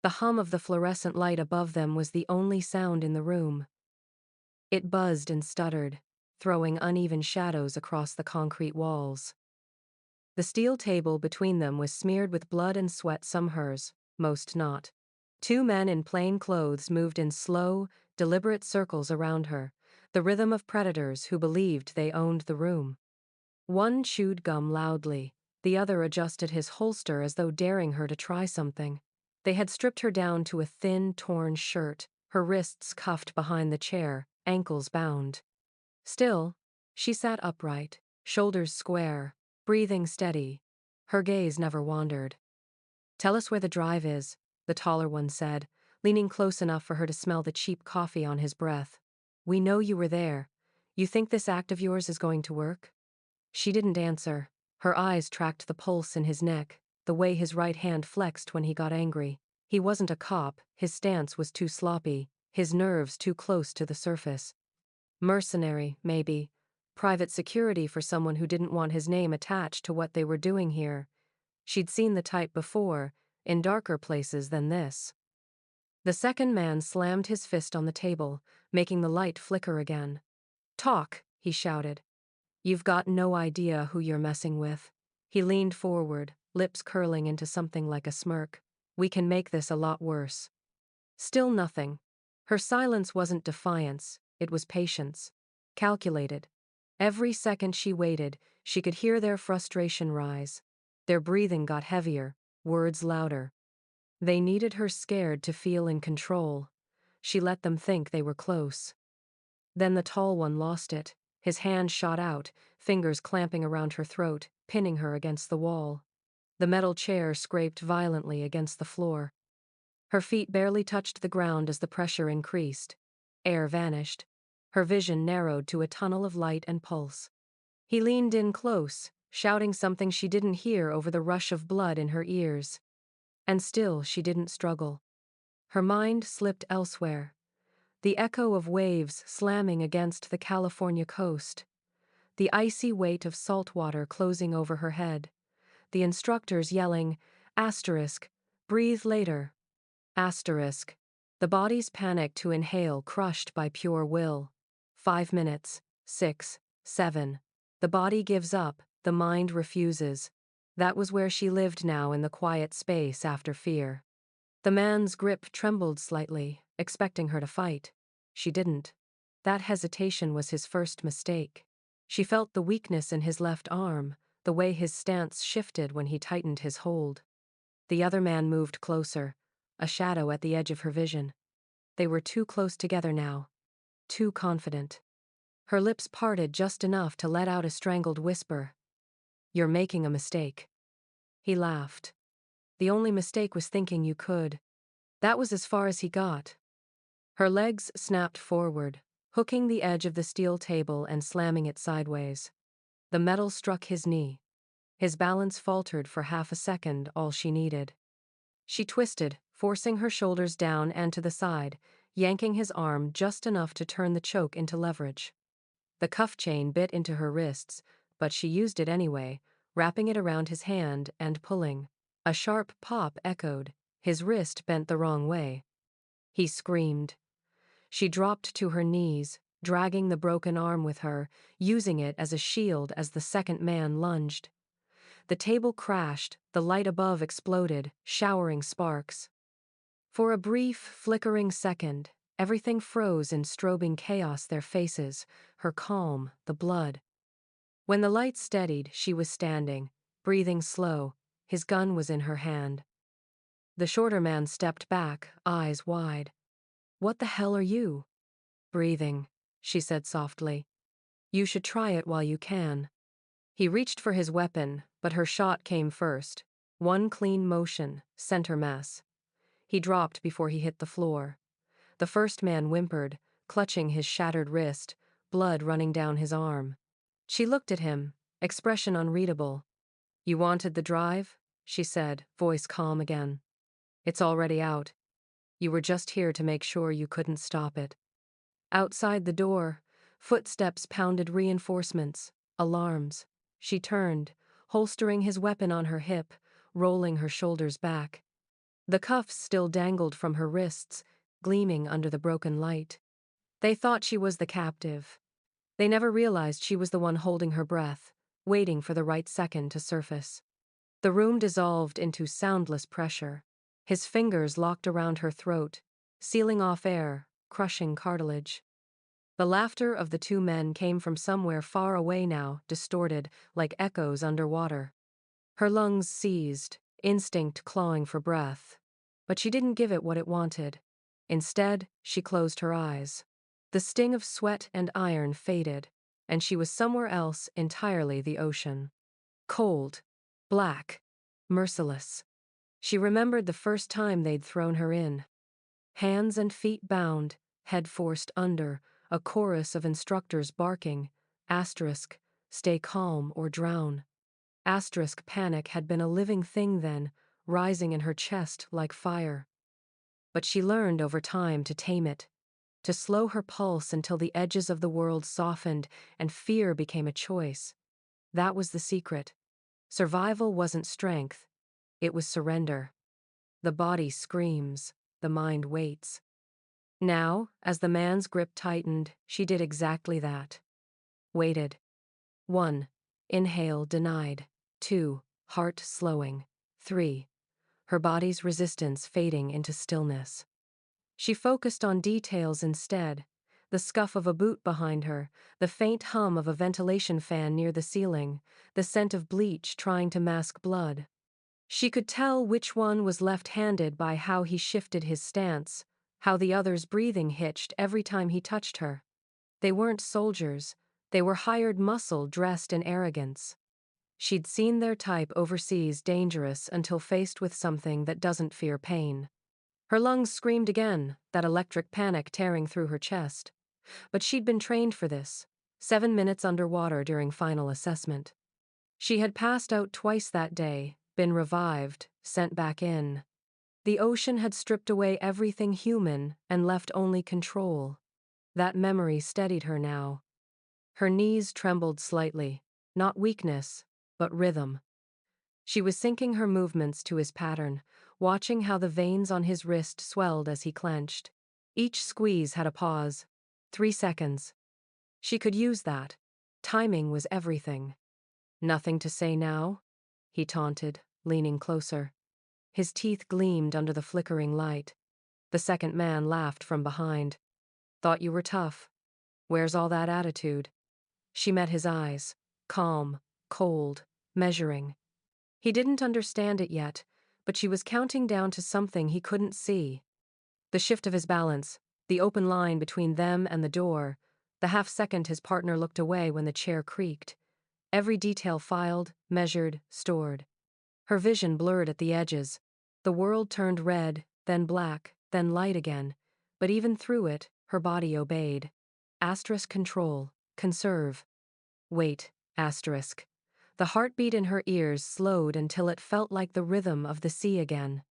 The hum of the fluorescent light above them was the only sound in the room. It buzzed and stuttered, throwing uneven shadows across the concrete walls. The steel table between them was smeared with blood and sweat, some hers, most not. Two men in plain clothes moved in slow, deliberate circles around her, the rhythm of predators who believed they owned the room. One chewed gum loudly, the other adjusted his holster as though daring her to try something. They had stripped her down to a thin, torn shirt, her wrists cuffed behind the chair, ankles bound. Still, she sat upright, shoulders square, breathing steady. Her gaze never wandered. "Tell us where the drive is," the taller one said, leaning close enough for her to smell the cheap coffee on his breath. "We know you were there. You think this act of yours is going to work?" She didn't answer. Her eyes tracked the pulse in his neck, the way his right hand flexed when he got angry. He wasn't a cop, his stance was too sloppy, his nerves too close to the surface. Mercenary, maybe. Private security for someone who didn't want his name attached to what they were doing here. She'd seen the type before, in darker places than this. The second man slammed his fist on the table, making the light flicker again. "Talk," he shouted. "You've got no idea who you're messing with." He leaned forward, lips curling into something like a smirk. "We can make this a lot worse." Still nothing. Her silence wasn't defiance, it was patience. Calculated. Every second she waited, she could hear their frustration rise. Their breathing got heavier, words louder. They needed her scared to feel in control. She let them think they were close. Then the tall one lost it. His hand shot out, fingers clamping around her throat, pinning her against the wall. The metal chair scraped violently against the floor. Her feet barely touched the ground as the pressure increased. Air vanished. Her vision narrowed to a tunnel of light and pulse. He leaned in close, shouting something she didn't hear over the rush of blood in her ears. And still she didn't struggle. Her mind slipped elsewhere. The echo of waves slamming against the California coast. The icy weight of salt water closing over her head. The instructors yelling, "Asterisk, breathe later." Asterisk. The body's panic to inhale crushed by pure will. 5 minutes. 6. 7. The body gives up, the mind refuses. That was where she lived now in the quiet space after fear. The man's grip trembled slightly, expecting her to fight. She didn't. That hesitation was his first mistake. She felt the weakness in his left arm, the way his stance shifted when he tightened his hold. The other man moved closer, a shadow at the edge of her vision. They were too close together now, too confident. Her lips parted just enough to let out a strangled whisper. "You're making a mistake." He laughed. "The only mistake was thinking you could." That was as far as he got. Her legs snapped forward, hooking the edge of the steel table and slamming it sideways. The metal struck his knee. His balance faltered for half a second, all she needed. She twisted, forcing her shoulders down and to the side, yanking his arm just enough to turn the choke into leverage. The cuff chain bit into her wrists, but she used it anyway, wrapping it around his hand and pulling. A sharp pop echoed, his wrist bent the wrong way. He screamed. She dropped to her knees, dragging the broken arm with her, using it as a shield as the second man lunged. The table crashed, the light above exploded, showering sparks. For a brief, flickering second, everything froze in strobing chaos, their faces, her calm, the blood. When the light steadied, she was standing, breathing slow, his gun was in her hand. The shorter man stepped back, eyes wide. "What the hell are you?" "Breathing," she said softly. "You should try it while you can." He reached for his weapon, but her shot came first. One clean motion, center mass. He dropped before he hit the floor. The first man whimpered, clutching his shattered wrist, blood running down his arm. She looked at him, expression unreadable. "You wanted the drive?" she said, voice calm again. "It's already out. You were just here to make sure you couldn't stop it." Outside the door, footsteps pounded reinforcements, alarms. She turned, holstering his weapon on her hip, rolling her shoulders back. The cuffs still dangled from her wrists, gleaming under the broken light. They thought she was the captive. They never realized she was the one holding her breath, waiting for the right second to surface. The room dissolved into soundless pressure. His fingers locked around her throat, sealing off air, crushing cartilage. The laughter of the two men came from somewhere far away now, distorted, like echoes underwater. Her lungs seized, instinct clawing for breath. But she didn't give it what it wanted. Instead, she closed her eyes. The sting of sweat and iron faded, and she was somewhere else entirely, the ocean. Cold, black, merciless. She remembered the first time they'd thrown her in. Hands and feet bound, head forced under, a chorus of instructors barking, asterisk, stay calm or drown. Asterisk panic had been a living thing then, rising in her chest like fire. But she learned over time to tame it, to slow her pulse until the edges of the world softened and fear became a choice. That was the secret. Survival wasn't strength, it was surrender. The body screams, the mind waits. Now, as the man's grip tightened, she did exactly that. Waited. 1. Inhale denied. 2. Heart slowing. 3. Her body's resistance fading into stillness. She focused on details instead. The scuff of a boot behind her, the faint hum of a ventilation fan near the ceiling, the scent of bleach trying to mask blood. She could tell which one was left-handed by how he shifted his stance, how the other's breathing hitched every time he touched her. They weren't soldiers, they were hired muscle dressed in arrogance. She'd seen their type overseas dangerous until faced with something that doesn't fear pain. Her lungs screamed again, that electric panic tearing through her chest. But she'd been trained for this. 7 minutes underwater during final assessment. She had passed out twice that day, been revived, sent back in. The ocean had stripped away everything human and left only control. That memory steadied her now. Her knees trembled slightly, not weakness, but rhythm. She was syncing her movements to his pattern, watching how the veins on his wrist swelled as he clenched. Each squeeze had a pause. 3 seconds. She could use that. Timing was everything. Nothing to say now? He taunted, leaning closer. His teeth gleamed under the flickering light. The second man laughed from behind. Thought you were tough. Where's all that attitude? She met his eyes, calm, cold, measuring. He didn't understand it yet, but she was counting down to something he couldn't see. The shift of his balance, the open line between them and the door, the half-second his partner looked away when the chair creaked. Every detail filed, measured, stored. Her vision blurred at the edges. The world turned red, then black, then light again. But even through it, her body obeyed. Asterisk control, conserve. Wait, asterisk. The heartbeat in her ears slowed until it felt like the rhythm of the sea again.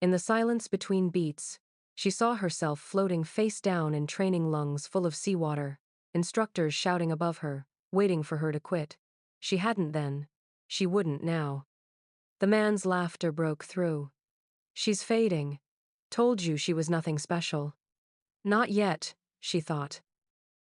In the silence between beats, she saw herself floating face down in training lungs full of seawater, instructors shouting above her, waiting for her to quit. She hadn't then. She wouldn't now. The man's laughter broke through. She's fading. Told you she was nothing special. Not yet, she thought.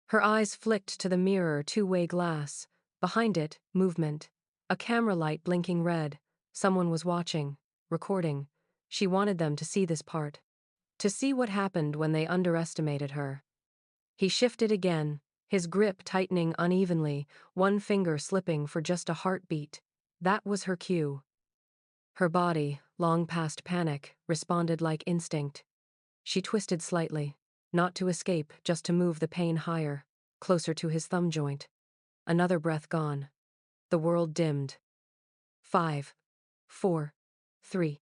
Her eyes flicked to the mirror two-way glass. Behind it, movement. A camera light blinking red. Someone was watching, recording. She wanted them to see this part. To see what happened when they underestimated her. He shifted again, his grip tightening unevenly, one finger slipping for just a heartbeat. That was her cue. Her body, long past panic, responded like instinct. She twisted slightly, not to escape, just to move the pain higher, closer to his thumb joint. Another breath gone. The world dimmed. 5, 4, 3.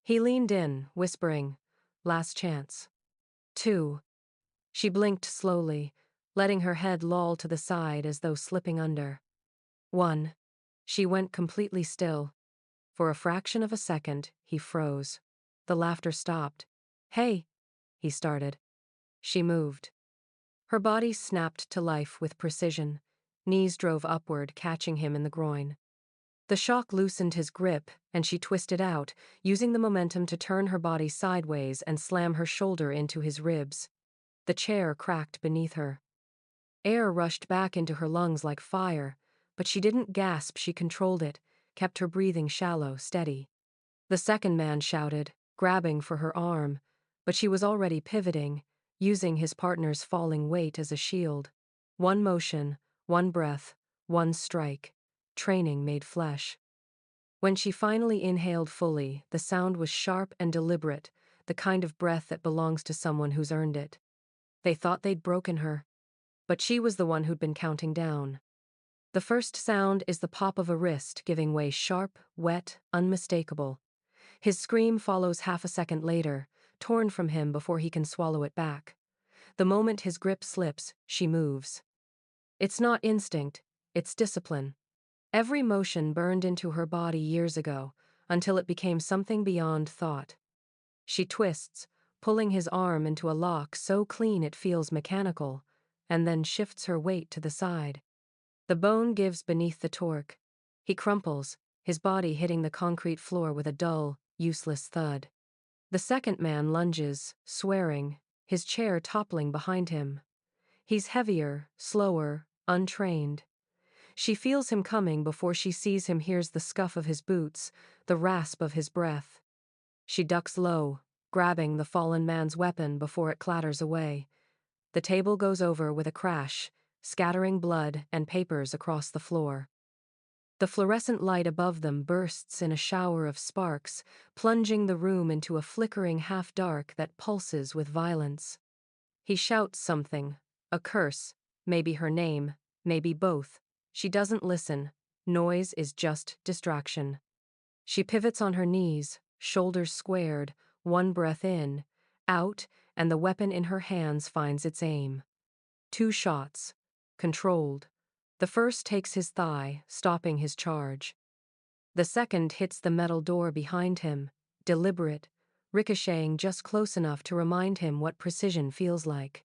He leaned in, whispering, last chance. 2. She blinked slowly, letting her head loll to the side as though slipping under. 1. She went completely still. For a fraction of a second, he froze. The laughter stopped. Hey, he started. She moved. Her body snapped to life with precision. Knees drove upward, catching him in the groin. The shock loosened his grip, and she twisted out, using the momentum to turn her body sideways and slam her shoulder into his ribs. The chair cracked beneath her. Air rushed back into her lungs like fire, but she didn't gasp, she controlled it, kept her breathing shallow, steady. The second man shouted, grabbing for her arm, but she was already pivoting, using his partner's falling weight as a shield. One motion, one breath, one strike. Training made flesh. When she finally inhaled fully, the sound was sharp and deliberate, the kind of breath that belongs to someone who's earned it. They thought they'd broken her, but she was the one who'd been counting down. The first sound is the pop of a wrist giving way, sharp, wet, unmistakable. His scream follows half a second later, torn from him before he can swallow it back. The moment his grip slips, she moves. It's not instinct, it's discipline. Every motion burned into her body years ago, until it became something beyond thought. She twists, pulling his arm into a lock so clean it feels mechanical, and then shifts her weight to the side. The bone gives beneath the torque. He crumples, his body hitting the concrete floor with a dull, useless thud. The second man lunges, swearing, his chair toppling behind him. He's heavier, slower, untrained. She feels him coming before she sees him, hears the scuff of his boots, the rasp of his breath. She ducks low, grabbing the fallen man's weapon before it clatters away. The table goes over with a crash, scattering blood and papers across the floor. The fluorescent light above them bursts in a shower of sparks, plunging the room into a flickering half-dark that pulses with violence. He shouts something, a curse, maybe her name, maybe both. She doesn't listen. Noise is just distraction. She pivots on her knees, shoulders squared, one breath in, out, and the weapon in her hands finds its aim. 2 shots. Controlled. The first takes his thigh, stopping his charge. The second hits the metal door behind him, deliberate, ricocheting just close enough to remind him what precision feels like.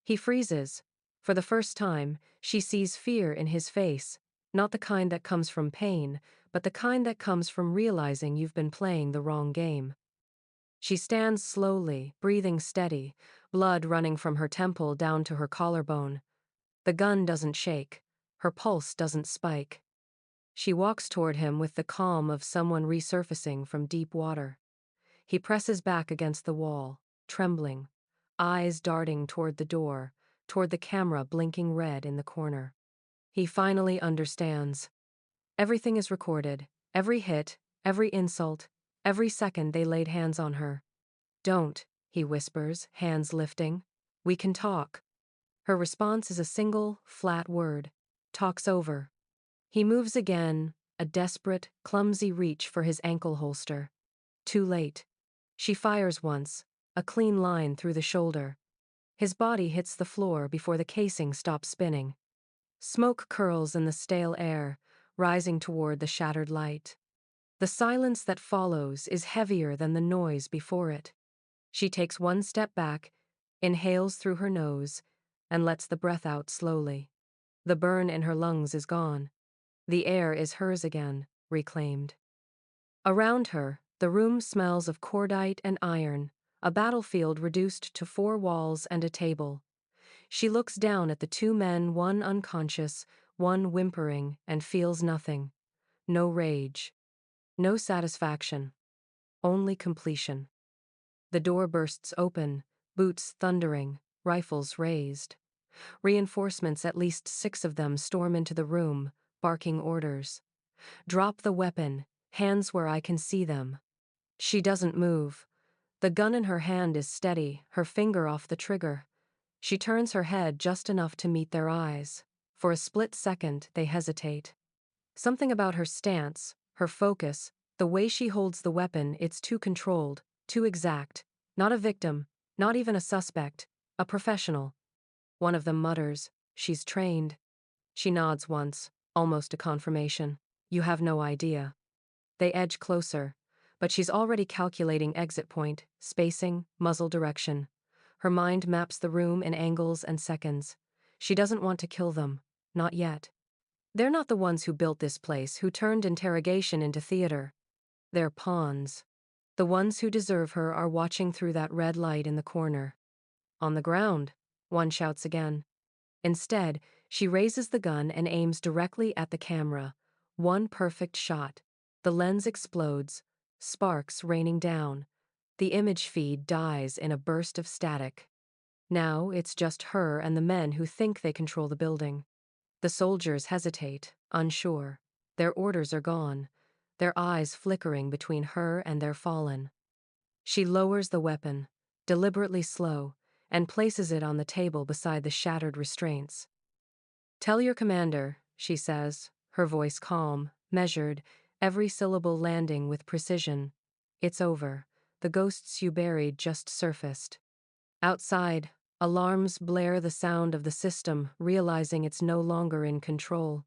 He freezes. For the first time, she sees fear in his face, not the kind that comes from pain, but the kind that comes from realizing you've been playing the wrong game. She stands slowly, breathing steady, blood running from her temple down to her collarbone. The gun doesn't shake. Her pulse doesn't spike. She walks toward him with the calm of someone resurfacing from deep water. He presses back against the wall, trembling, eyes darting toward the door, toward the camera blinking red in the corner. He finally understands. Everything is recorded, every hit, every insult, every second they laid hands on her. "Don't," he whispers, hands lifting. "We can talk." Her response is a single, flat word. "Talk's over." He moves again, a desperate, clumsy reach for his ankle holster. Too late. She fires once, a clean line through the shoulder. His body hits the floor before the casing stops spinning. Smoke curls in the stale air, rising toward the shattered light. The silence that follows is heavier than the noise before it. She takes one step back, inhales through her nose, and lets the breath out slowly. The burn in her lungs is gone. The air is hers again, reclaimed. Around her, the room smells of cordite and iron, a battlefield reduced to 4 walls and a table. She looks down at the 2 men, one unconscious, one whimpering, and feels nothing. No rage. No satisfaction. Only completion. The door bursts open, boots thundering, rifles raised. Reinforcements, at least 6 of them, storm into the room, barking orders. "Drop the weapon, hands where I can see them." She doesn't move. The gun in her hand is steady, her finger off the trigger. She turns her head just enough to meet their eyes. For a split second, they hesitate. Something about her stance, her focus, the way she holds the weapon, it's too controlled, too exact. Not a victim, not even a suspect, a professional. One of them mutters, "She's trained." She nods once, almost a confirmation. "You have no idea." They edge closer, but she's already calculating exit point, spacing, muzzle direction. Her mind maps the room in angles and seconds. She doesn't want to kill them, not yet. They're not the ones who built this place, who turned interrogation into theater. They're pawns. The ones who deserve her are watching through that red light in the corner. On the ground, one shouts again. Instead, she raises the gun and aims directly at the camera. One perfect shot. The lens explodes, sparks raining down. The image feed dies in a burst of static. Now it's just her and the men who think they control the building. The soldiers hesitate, unsure. Their orders are gone, their eyes flickering between her and their fallen. She lowers the weapon, deliberately slow, and places it on the table beside the shattered restraints. "Tell your commander," she says, her voice calm, measured, every syllable landing with precision. "It's over. The ghosts you buried just surfaced." Outside, alarms blare the sound of the system, realizing it's no longer in control.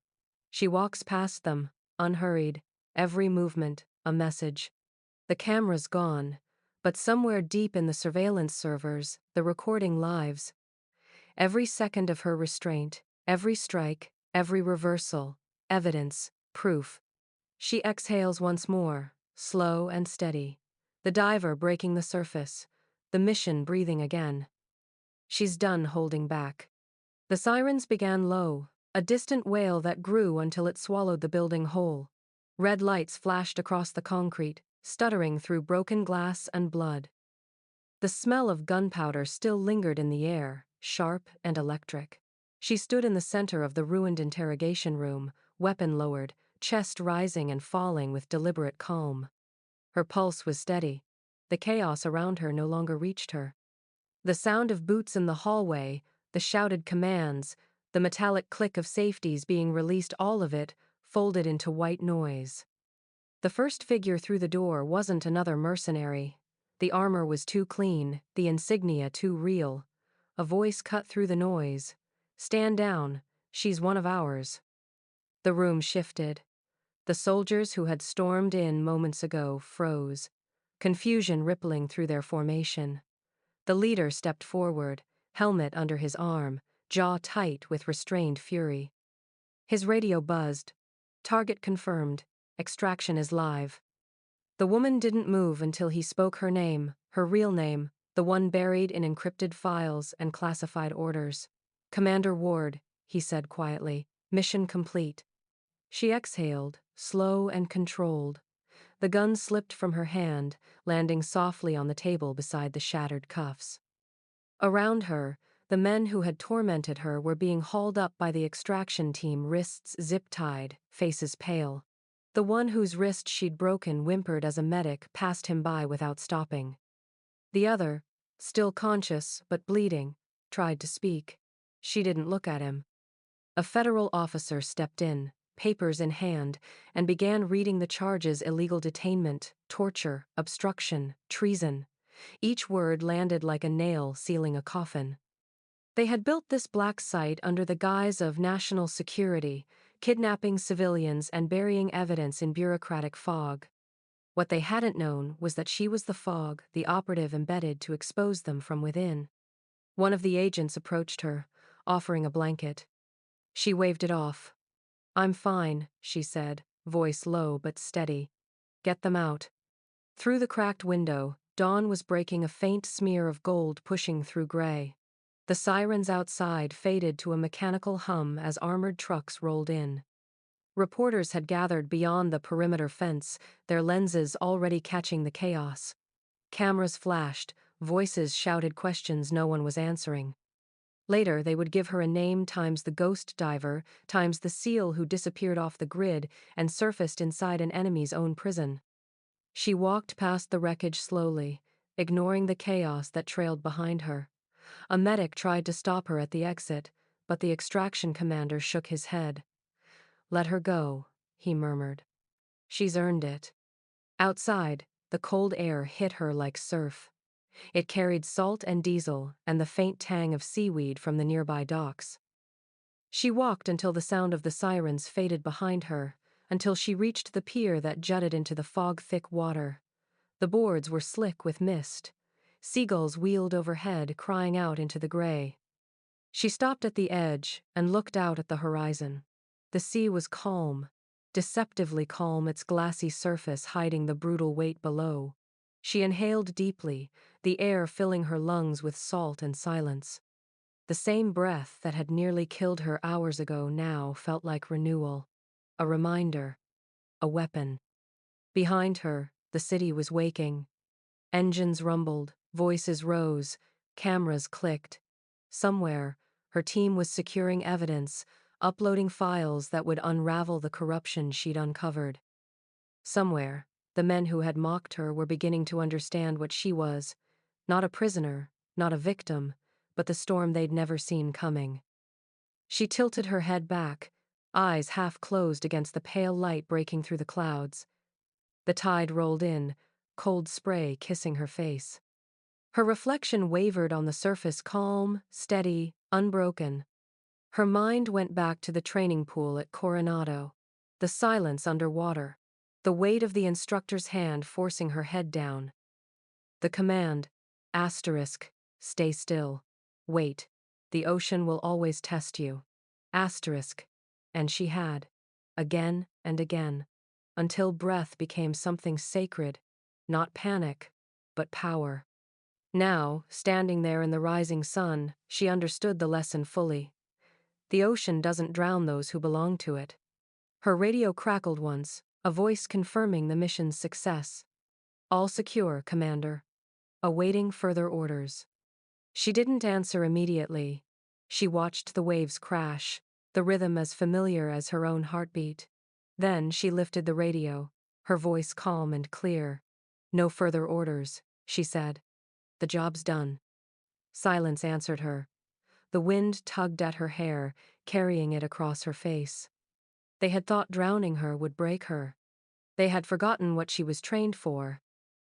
She walks past them, unhurried, every movement a message. The camera's gone, but somewhere deep in the surveillance servers, the recording lives. Every second of her restraint, every strike, every reversal, evidence, proof. She exhales once more, slow and steady. The diver breaking the surface, the mission breathing again. She's done holding back. The sirens began low, a distant wail that grew until it swallowed the building whole. Red lights flashed across the concrete, stuttering through broken glass and blood. The smell of gunpowder still lingered in the air, sharp and electric. She stood in the center of the ruined interrogation room, weapon lowered, chest rising and falling with deliberate calm. Her pulse was steady. The chaos around her no longer reached her. The sound of boots in the hallway, the shouted commands, the metallic click of safeties being released, all of it folded into white noise. The first figure through the door wasn't another mercenary. The armor was too clean, the insignia too real. A voice cut through the noise. "Stand down, she's one of ours." The room shifted. The soldiers who had stormed in moments ago froze, confusion rippling through their formation. The leader stepped forward, helmet under his arm, jaw tight with restrained fury. His radio buzzed. "Target confirmed. Extraction is live." The woman didn't move until he spoke her name, her real name, the one buried in encrypted files and classified orders. "Commander Ward," he said quietly, "mission complete." She exhaled, slow and controlled. The gun slipped from her hand, landing softly on the table beside the shattered cuffs. Around her, the men who had tormented her were being hauled up by the extraction team, wrists zip-tied, faces pale. The one whose wrist she'd broken whimpered as a medic passed him by without stopping. The other, still conscious but bleeding, tried to speak. She didn't look at him. A federal officer stepped in, papers in hand, and began reading the charges: illegal detainment, torture, obstruction, treason. Each word landed like a nail sealing a coffin. They had built this black site under the guise of national security, kidnapping civilians and burying evidence in bureaucratic fog. What they hadn't known was that she was the fog, the operative embedded to expose them from within. One of the agents approached her, offering a blanket. She waved it off. "I'm fine," she said, voice low but steady. "Get them out." Through the cracked window, dawn was breaking, a faint smear of gold pushing through gray. The sirens outside faded to a mechanical hum as armored trucks rolled in. Reporters had gathered beyond the perimeter fence, their lenses already catching the chaos. Cameras flashed, voices shouted questions no one was answering. Later, they would give her a name times the ghost diver, times the SEAL who disappeared off the grid and surfaced inside an enemy's own prison. She walked past the wreckage slowly, ignoring the chaos that trailed behind her. A medic tried to stop her at the exit, but the extraction commander shook his head. "Let her go," he murmured. "She's earned it." Outside, the cold air hit her like surf. It carried salt and diesel and the faint tang of seaweed from the nearby docks. She walked until the sound of the sirens faded behind her, until she reached the pier that jutted into the fog-thick water. The boards were slick with mist. Seagulls wheeled overhead, crying out into the gray. She stopped at the edge and looked out at the horizon. The sea was calm, deceptively calm, its glassy surface hiding the brutal weight below. She inhaled deeply, the air filling her lungs with salt and silence. The same breath that had nearly killed her hours ago now felt like renewal. A reminder. A weapon. Behind her, the city was waking. Engines rumbled, voices rose, cameras clicked. Somewhere, her team was securing evidence, uploading files that would unravel the corruption she'd uncovered. Somewhere, the men who had mocked her were beginning to understand what she was, not a prisoner, not a victim, but the storm they'd never seen coming. She tilted her head back, eyes half closed against the pale light breaking through the clouds. The tide rolled in, cold spray kissing her face. Her reflection wavered on the surface, calm, steady, unbroken. Her mind went back to the training pool at Coronado, the silence underwater, the weight of the instructor's hand forcing her head down. The command, asterisk, stay still, wait, the ocean will always test you, asterisk, and she had, again and again, until breath became something sacred, not panic, but power. Now, standing there in the rising sun, she understood the lesson fully. The ocean doesn't drown those who belong to it. Her radio crackled once, a voice confirming the mission's success. All secure, Commander. Awaiting further orders. She didn't answer immediately. She watched the waves crash, the rhythm as familiar as her own heartbeat. Then she lifted the radio, her voice calm and clear. No further orders, she said. The job's done. Silence answered her. The wind tugged at her hair, carrying it across her face. They had thought drowning her would break her. They had forgotten what she was trained for,